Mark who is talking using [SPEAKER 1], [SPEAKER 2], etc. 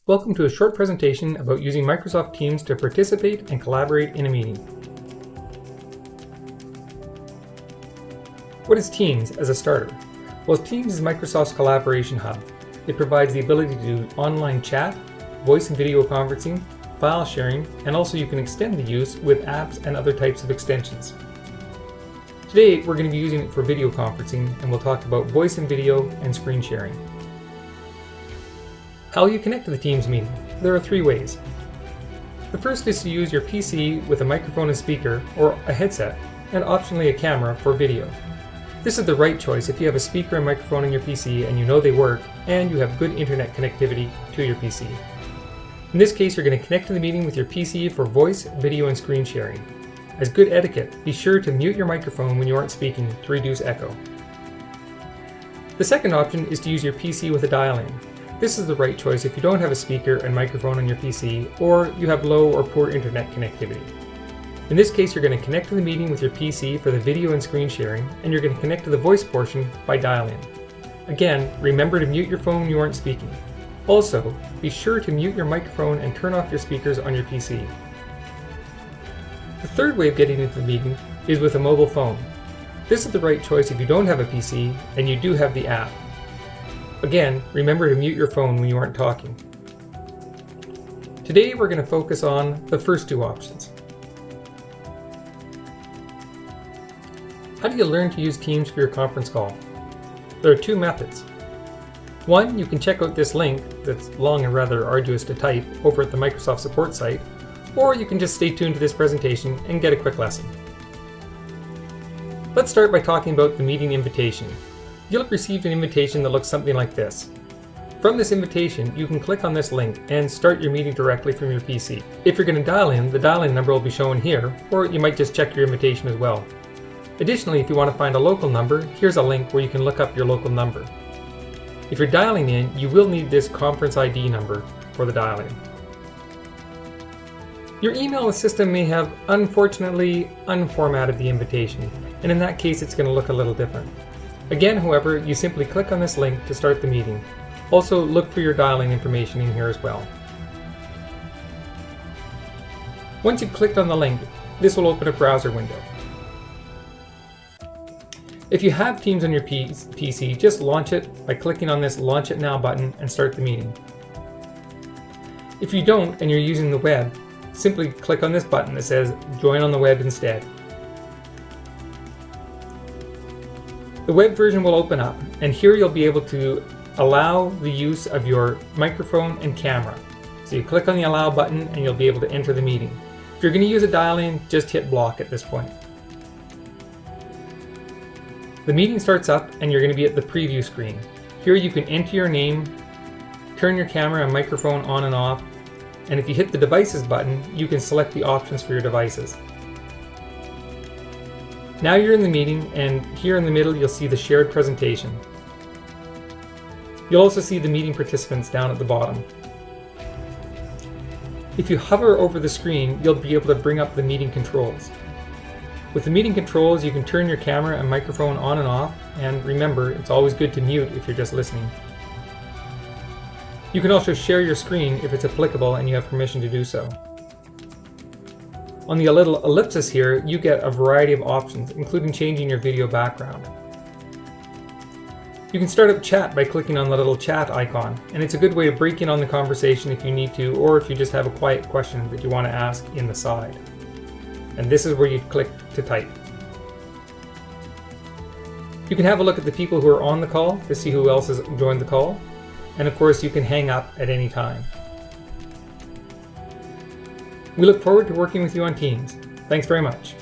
[SPEAKER 1] Welcome to a short presentation about using Microsoft Teams to participate and collaborate in a meeting. What is Teams as a starter? Well, Teams is Microsoft's collaboration hub. It provides the ability to do online chat, voice and video conferencing, file sharing, and also you can extend the use with apps and other types of extensions. Today, we're going to be using it for video conferencing, and we'll talk about voice and video and screen sharing. How will you connect to the Teams meeting? There are three ways. The first is to use your PC with a microphone and speaker, or a headset, and optionally a camera for video. This is the right choice if you have a speaker and microphone in your PC and you know they work, and you have good internet connectivity to your PC. In this case, you're going to connect to the meeting with your PC for voice, video, and screen sharing. As good etiquette, be sure to mute your microphone when you aren't speaking to reduce echo. The second option is to use your PC with a dial-in. This is the right choice if you don't have a speaker and microphone on your PC, or you have low or poor internet connectivity. In this case, you're going to connect to the meeting with your PC for the video and screen sharing, and you're going to connect to the voice portion by dial-in. Again, remember to mute your phone when you aren't speaking. Also, be sure to mute your microphone and turn off your speakers on your PC. The third way of getting into the meeting is with a mobile phone. This is the right choice if you don't have a PC and you do have the app. Again, remember to mute your phone when you aren't talking. Today we're going to focus on the first two options. How do you learn to use Teams for your conference call? There are two methods. One, you can check out this link that's long and rather arduous to type over at the Microsoft support site, or you can just stay tuned to this presentation and get a quick lesson. Let's start by talking about the meeting invitation. You'll have received an invitation that looks something like this. From this invitation, you can click on this link and start your meeting directly from your PC. If you're going to dial in, the dial-in number will be shown here, or you might just check your invitation as well. Additionally, if you want to find a local number, here's a link where you can look up your local number. If you're dialing in, you will need this conference ID number for the dial-in. Your email system may have unfortunately unformatted the invitation, and in that case it's going to look a little different. Again, however, you simply click on this link to start the meeting. Also, look for your dial-in information in here as well. Once you've clicked on the link, this will open a browser window. If you have Teams on your PC, just launch it by clicking on this Launch It Now button and start the meeting. If you don't and you're using the web, simply click on this button that says Join on the web instead. The web version will open up, and here you'll be able to allow the use of your microphone and camera. So you click on the Allow button and you'll be able to enter the meeting. If you're going to use a dial-in, just hit block at this point. The meeting starts up and you're going to be at the preview screen. Here you can enter your name, turn your camera and microphone on and off, and if you hit the Devices button, you can select the options for your devices. Now you're in the meeting, and here in the middle you'll see the shared presentation. You'll also see the meeting participants down at the bottom. If you hover over the screen, you'll be able to bring up the meeting controls. With the meeting controls, you can turn your camera and microphone on and off, and remember, it's always good to mute if you're just listening. You can also share your screen if it's applicable and you have permission to do so. On the little ellipsis here, you get a variety of options, including changing your video background. You can start up chat by clicking on the little chat icon, and it's a good way of breaking on the conversation if you need to, or if you just have a quiet question that you want to ask in the side. And this is where you click to type. You can have a look at the people who are on the call to see who else has joined the call, and of course you can hang up at any time. We look forward to working with you on Teams. Thanks very much.